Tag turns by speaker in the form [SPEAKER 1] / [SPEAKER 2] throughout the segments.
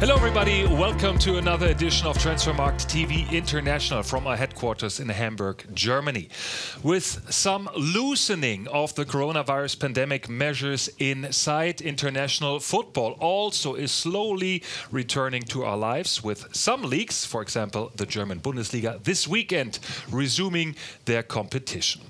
[SPEAKER 1] Hello everybody, welcome to another edition of Transfermarkt TV International from our headquarters in Hamburg, Germany. With some loosening of the coronavirus pandemic measures in sight, international football also is slowly returning to our lives, with some leagues, for example the German Bundesliga, this weekend resuming their competition.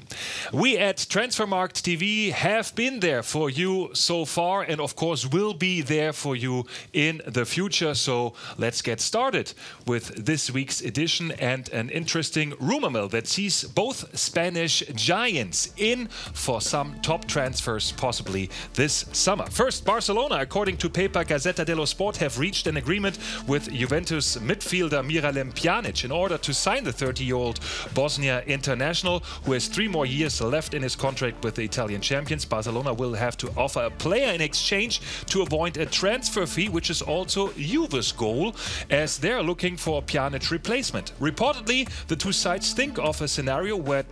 [SPEAKER 1] We at Transfermarkt TV have been there for you so far and of course will be there for you in the future. So let's get started with this week's edition and an interesting rumor mill that sees both Spanish giants in for some top transfers possibly this summer. First, Barcelona, according to paper Gazzetta dello Sport, have reached an agreement with Juventus midfielder Miralem Pjanic in order to sign the 30-year-old Bosnia international, who has 3 more years left in his contract with the Italian champions. Barcelona will have to offer a player in exchange to avoid a transfer fee, which is also Juve's goal, as they're looking for a Pjanic replacement. Reportedly, the two sides think of a scenario where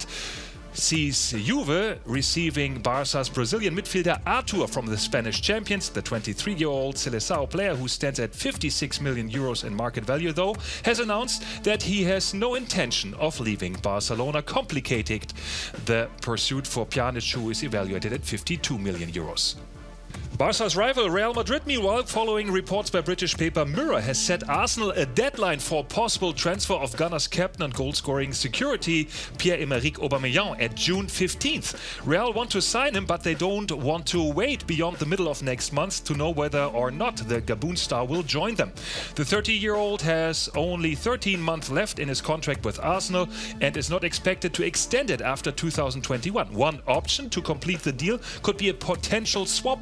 [SPEAKER 1] sees Juve receiving Barca's Brazilian midfielder Artur from the Spanish champions. The 23-year-old Seleção player, who stands at 56 million euros in market value, though, has announced that he has no intention of leaving Barcelona, complicating the pursuit for Pjanic, who is evaluated at 52 million euros. Barca's rival Real Madrid, meanwhile, following reports by British paper Mirror, has set Arsenal a deadline for possible transfer of Gunners captain and goal-scoring security Pierre-Emerick Aubameyang at June 15th. Real want to sign him, but they don't want to wait beyond the middle of next month to know whether or not the Gabon star will join them. The 30-year-old has only 13 months left in his contract with Arsenal and is not expected to extend it after 2021. One option to complete the deal could be a potential swap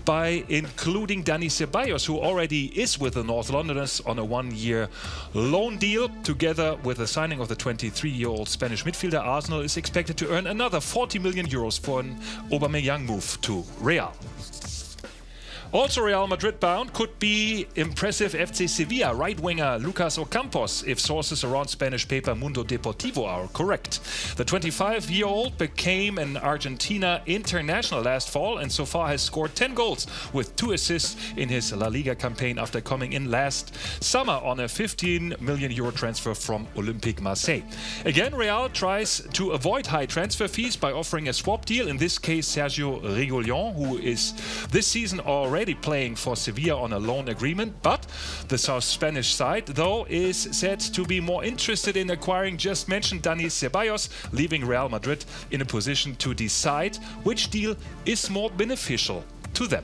[SPEAKER 1] by including Dani Ceballos, who already is with the North Londoners on a 1-year loan deal. Together with the signing of the 23-year-old Spanish midfielder, Arsenal is expected to earn another 40 million euros for an Aubameyang move to Real. Also Real Madrid bound could be impressive FC Sevilla right-winger Lucas Ocampos, if sources around Spanish paper Mundo Deportivo are correct. The 25-year-old became an Argentina international last fall and so far has scored 10 goals with 2 assists in his La Liga campaign after coming in last summer on a 15 million euro transfer from Olympique Marseille. Again, Real tries to avoid high transfer fees by offering a swap deal, in this case Sergio Reguilon, who is this season already playing for Sevilla on a loan agreement, but the South Spanish side, though, is said to be more interested in acquiring just mentioned Dani Ceballos, leaving Real Madrid in a position to decide which deal is more beneficial to them.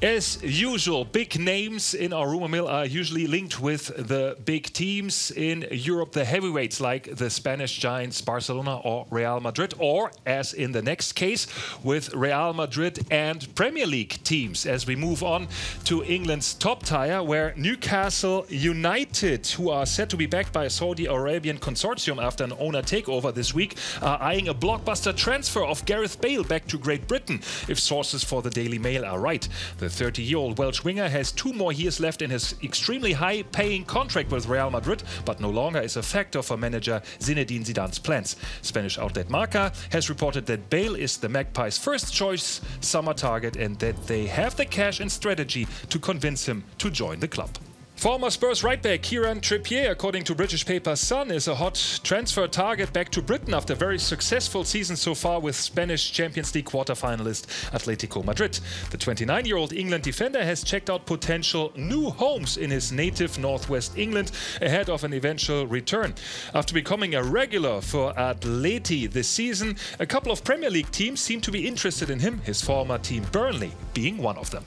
[SPEAKER 1] As usual, big names in our rumor mill are usually linked with the big teams in Europe, the heavyweights like the Spanish giants Barcelona or Real Madrid, or, as in the next case, with Real Madrid and Premier League teams. As we move on to England's top tier, where Newcastle United, who are said to be backed by a Saudi Arabian consortium after an owner takeover this week, are eyeing a blockbuster transfer of Gareth Bale back to Great Britain, if sources for the Daily Mail are right. The 30-year-old Welsh winger has 2 more years left in his extremely high-paying contract with Real Madrid, but no longer is a factor for manager Zinedine Zidane's plans. Spanish outlet Marca has reported that Bale is the Magpies' first-choice summer target and that they have the cash and strategy to convince him to join the club. Former Spurs right-back Kieran Trippier, according to British paper Sun, is a hot transfer target back to Britain after a very successful season so far with Spanish Champions League quarter-finalist Atletico Madrid. The 29-year-old England defender has checked out potential new homes in his native northwest England ahead of an eventual return. After becoming a regular for Atleti this season, a couple of Premier League teams seem to be interested in him, his former team Burnley being one of them.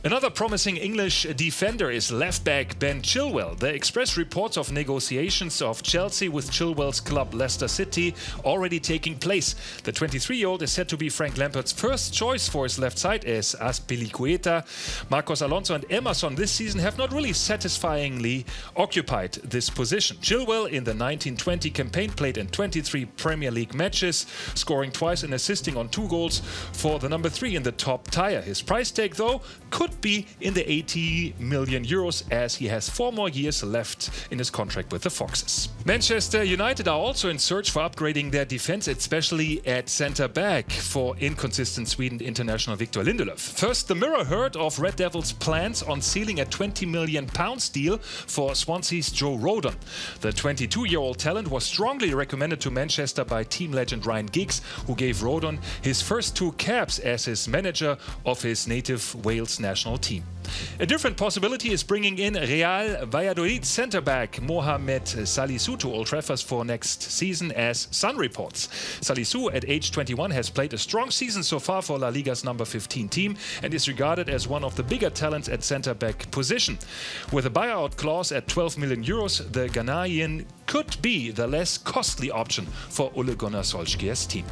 [SPEAKER 1] Another promising English defender is left-back Ben Chilwell. The Express reports of negotiations of Chelsea with Chilwell's club Leicester City already taking place. The 23-year-old is said to be Frank Lampard's first choice for his left side, as Azpilicueta, Marcos Alonso and Emerson this season have not really satisfyingly occupied this position. Chilwell in the 1920 campaign played in 23 Premier League matches, scoring twice and assisting on 2 goals for the number 3 in the top tier. His price tag, though, could could be in the 80 million euros, as he has 4 more years left in his contract with the Foxes. Manchester United are also in search for upgrading their defense, especially at centre-back for inconsistent Sweden international Victor Lindelöf. First, the Mirror heard of Red Devils' plans on sealing a £20 million deal for Swansea's Joe Rodon. The 22-year-old talent was strongly recommended to Manchester by team legend Ryan Giggs, who gave Rodon his first 2 caps as his manager of his native Wales national team. A different possibility is bringing in Real Valladolid centre-back Mohamed Salisu to Old Trafford for next season, as Sun reports. Salisu, at age 21, has played a strong season so far for La Liga's number 15 team and is regarded as one of the bigger talents at centre-back position. With a buyout clause at 12 million euros, the Ghanaian could be the less costly option for Ole Gunnar Solskjaer's team.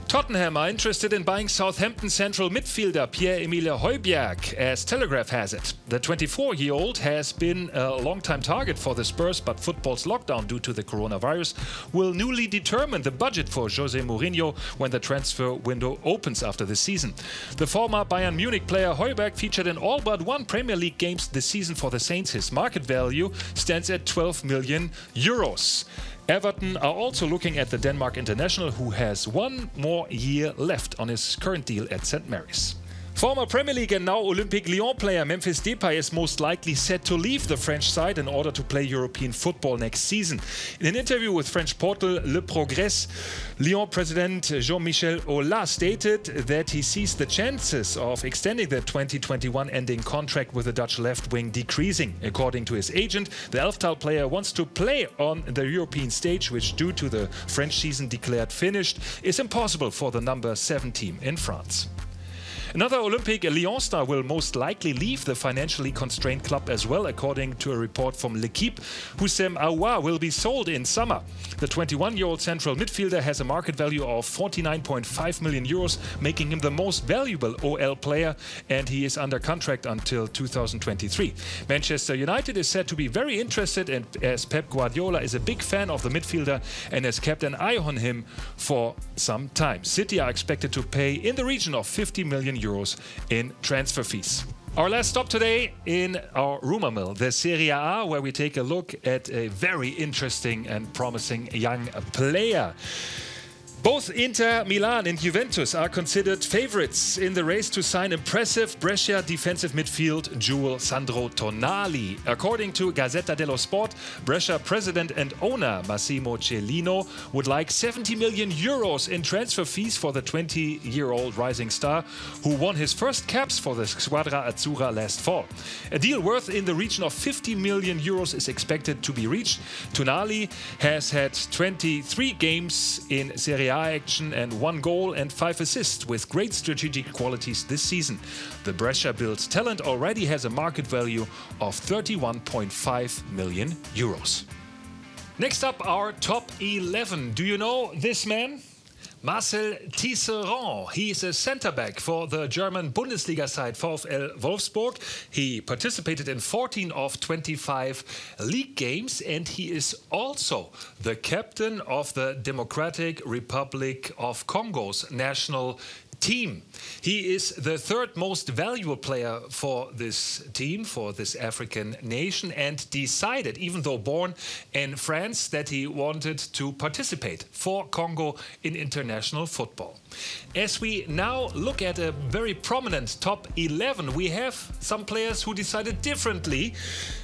[SPEAKER 1] Tottenham are interested in buying Southampton central midfielder PIERRE-EMILE HOJBJERG, as Telegraph has it. The 24-year-old has been a long-time target for the Spurs, but football's lockdown due to the coronavirus will newly determine the budget for Jose Mourinho when the transfer window opens after the season. The former Bayern Munich player HOJBJERG featured in all but 1 Premier League games this season for the Saints. His market value stands at 12 million euros. Everton are also looking at the Denmark international, who has 1 more year left on his current deal at St. Mary's. Former Premier League and now Olympique Lyon player Memphis Depay is most likely set to leave the French side in order to play European football next season. In an interview with French portal Le Progrès, Lyon president Jean-Michel Aulas stated that he sees the chances of extending the 2021 ending contract with the Dutch left wing decreasing. According to his agent, the Elftal player wants to play on the European stage, which, due to the French season declared finished, is impossible for the number 7 team in France. Another Olympique Lyon star will most likely leave the financially constrained club as well, according to a report from L'Équipe. Houssem Aouar will be sold in summer. The 21-year-old central midfielder has a market value of 49.5 million euros, making him the most valuable OL player, and he is under contract until 2023. Manchester United is said to be very interested, and as Pep Guardiola is a big fan of the midfielder and has kept an eye on him for some time. City are expected to pay in the region of 50 million euros in transfer fees. Our last stop today in our rumor mill, the Serie A, where we take a look at a very interesting and promising young player. Both Inter Milan and Juventus are considered favorites in the race to sign impressive Brescia defensive midfield jewel Sandro Tonali. According to Gazzetta dello Sport, Brescia president and owner Massimo Cellino would like 70 million euros in transfer fees for the 20-year-old rising star, who won his first caps for the Squadra Azzurra last fall. A deal worth in the region of 50 million euros is expected to be reached. Tonali has had 23 games in Serie A action and 1 goal and 5 assists, with great strategic qualities this season. The Brescia-built talent already has a market value of 31.5 million euros. Next up, our top 11. Do you know this man? Marcel Tisserand. He is a centre-back for the German Bundesliga side VfL Wolfsburg. He participated in 14 of 25 league games, and he is also the captain of the Democratic Republic of Congo's national team. He is the 3rd most valuable player for this team, for this African nation, and decided, even though born in France, that he wanted to participate for Congo in international football. As we now look at a very prominent top 11, we have some players who decided differently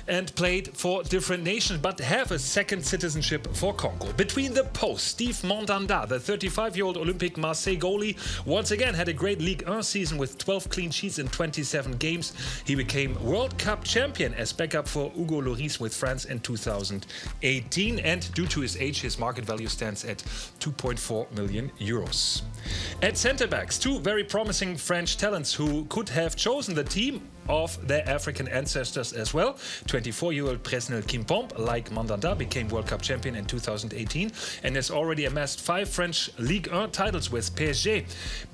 [SPEAKER 1] and played for different nations, but have a second citizenship for Congo. Between the posts, Steve Mandanda, the 35-year-old Olympique Marseille goalie, once again had a great Ligue 1 season with 12 clean sheets in 27 games. He became World Cup champion as backup for Hugo Lloris with France in 2018, and due to his age, his market value stands at 2.4 million euros. At centre-backs, 2 very promising French talents who could have chosen the team of their African ancestors as well. 24-year-old Presnel Kimpembe, like Mandanda, became World Cup champion in 2018 and has already amassed 5 French Ligue 1 titles with PSG.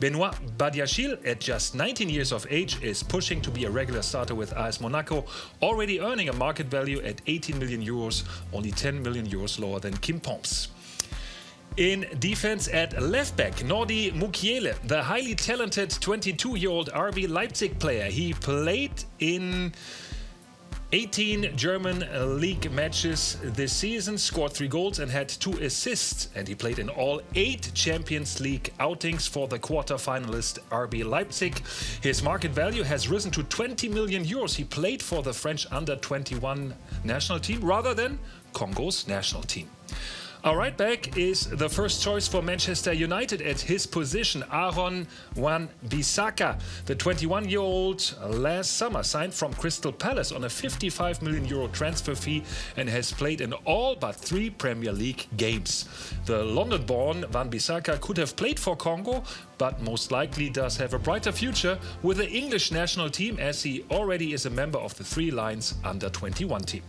[SPEAKER 1] Benoit Badiachil, at just 19 years of age, is pushing to be a regular starter with AS Monaco, already earning a market value at 18 million euros, only 10 million euros lower than Kimpembe's. In defense at left back, Nordi Mukiele, the highly talented 22-year-old RB Leipzig player. He played in 18 German league matches this season, scored 3 goals and had 2 assists, and he played in all 8 Champions League outings for the quarter-finalist RB Leipzig. His market value has risen to 20 million euros. He played for the French under-21 national team rather than Congo's national team. Our right back is the first choice for Manchester United at his position, Aaron Wan-Bissaka. The 21-year-old last summer signed from Crystal Palace on a 55 million euro transfer fee and has played in all but 3 Premier League games. The London-born Wan-Bissaka could have played for Congo, but most likely does have a brighter future with the English national team, as he already is a member of the 3 Lions under-21 team.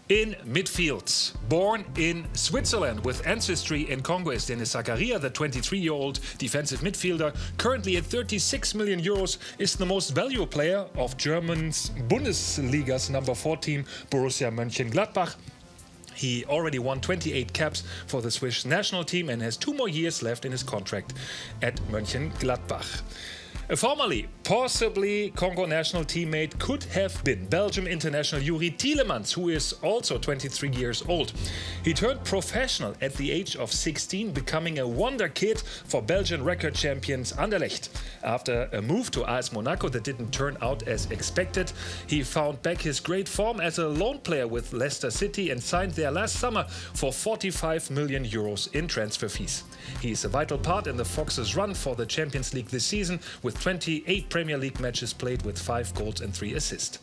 [SPEAKER 1] In midfield, born in Switzerland with ancestry in Congo, is Denis Zakaria, the 23-year-old defensive midfielder, currently at 36 million euros, is the most valuable player of German's Bundesliga's number 4 team, Borussia Mönchengladbach. He already won 28 caps for the Swiss national team and has 2 more years left in his contract at Mönchengladbach. A formerly, possibly Congo national teammate could have been Belgium international Yuri Tielemans, who is also 23 years old. He turned professional at the age of 16, becoming a wonder kid for Belgian record champions Anderlecht. After a move to AS Monaco that didn't turn out as expected, he found back his great form as a loan player with Leicester City and signed there last summer for 45 million euros in transfer fees. He is a vital part in the Foxes' run for the Champions League this season, with 28 Premier League matches played with 5 goals and 3 assists.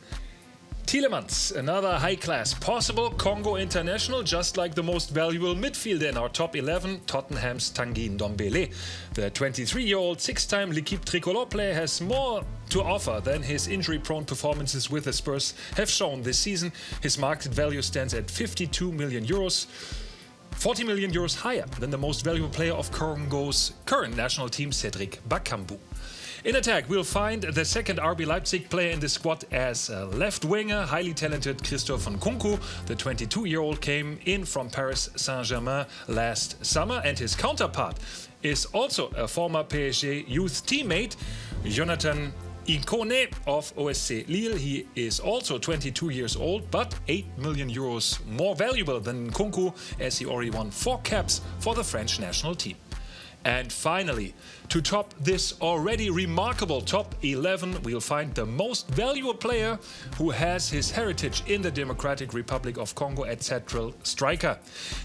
[SPEAKER 1] Tielemans, another high-class possible Congo international, just like the most valuable midfielder in our top 11, Tottenham's Tanguy Ndombele. The 23-year-old 6-time L'Équipe Tricolore player has more to offer than his injury-prone performances with the Spurs have shown this season. His market value stands at 52 million euros. 40 million euros higher than the most valuable player of Congo's current national team, Cedric Bakambu. In attack, we'll find the second RB Leipzig player in the squad as a left winger, highly talented Christophe Nkunku. The 22-year-old came in from Paris Saint-Germain last summer, and his counterpart is also a former PSG youth teammate, Jonathan Ikone of OSC Lille. He is also 22 years old, but 8 million euros more valuable than Nkunku, as he already won 4 caps for the French national team. And finally, to top this already remarkable top 11, we'll find the most valuable player who has his heritage in the Democratic Republic of Congo at central striker.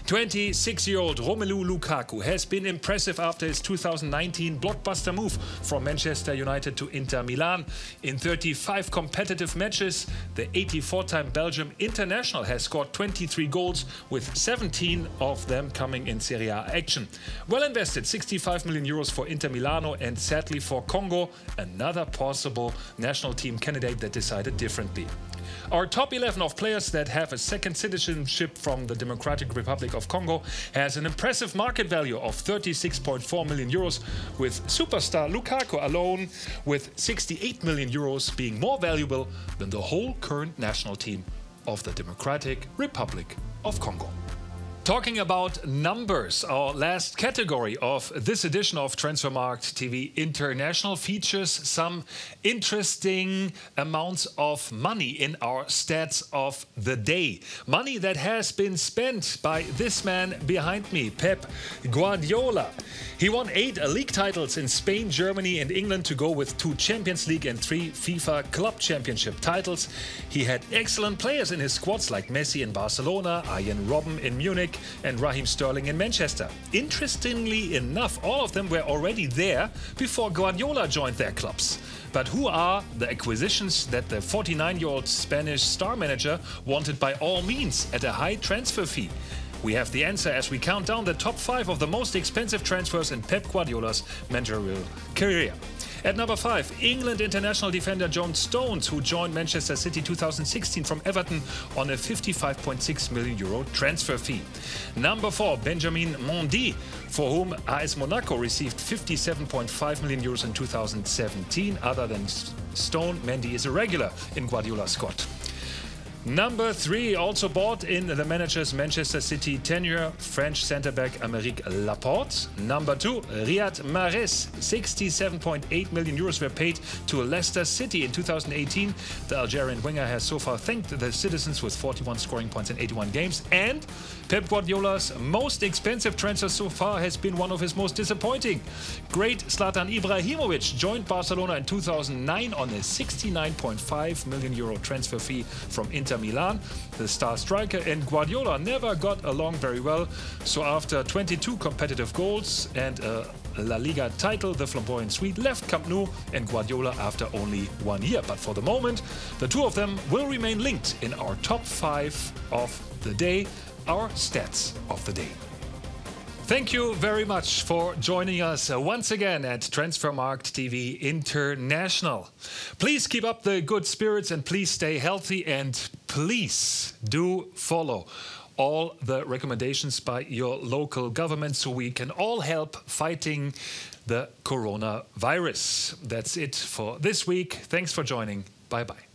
[SPEAKER 1] 26-year-old Romelu Lukaku has been impressive after his 2019 blockbuster move from Manchester United to Inter Milan. In 35 competitive matches, the 84-time Belgium international has scored 23 goals, with 17 of them coming in Serie A action. Well invested, 65 million euros for Inter Milano, and sadly for Congo, another possible national team candidate that decided differently. Our top 11 of players that have a second citizenship from the Democratic Republic of Congo has an impressive market value of 36.4 million euros, with superstar Lukaku alone with 68 million euros being more valuable than the whole current national team of the Democratic Republic of Congo. Talking about numbers, our last category of this edition of Transfermarkt TV International features some interesting amounts of money in our stats of the day. Money that has been spent by this man behind me, Pep Guardiola. He won 8 league titles in Spain, Germany and England, to go with 2 Champions League and 3 FIFA Club Championship titles. He had excellent players in his squads like Messi in Barcelona, Arjen Robben in Munich and Raheem Sterling in Manchester. Interestingly enough, all of them were already there before Guardiola joined their clubs. But who are the acquisitions that the 49-year-old Spanish star manager wanted by all means at a high transfer fee? We have the answer as we count down the top 5 of the most expensive transfers in Pep Guardiola's managerial career. At number 5, England international defender John Stones, who joined Manchester City 2016 from Everton on a 55.6 million euro transfer fee. Number 4, Benjamin Mendy, for whom AS Monaco received 57.5 million euros in 2017. Other than Stone, Mendy is a regular in Guardiola's squad. Number 3, also bought in the manager's Manchester City tenure, French centre-back Aymeric Laporte. Number 2, Riyad Mahrez. 67.8 million euros were paid to Leicester City in 2018. The Algerian winger has so far thanked the citizens with 41 scoring points in 81 games. And Pep Guardiola's most expensive transfer so far has been one of his most disappointing. Great Zlatan Ibrahimovic joined Barcelona in 2009 on a 69.5 million euro transfer fee from Inter Milan. The star striker and Guardiola never got along very well, so after 22 competitive goals and a La Liga title, the flamboyant Swede left Camp Nou and Guardiola after only 1 year. But for the moment, the two of them will remain linked in our top 5 of the day, our stats of the day. Thank you very much for joining us once again at Transfermarkt TV International. Please keep up the good spirits and please stay healthy, and please do follow all the recommendations by your local government so we can all help fighting the coronavirus. That's it for this week. Thanks for joining. Bye-bye.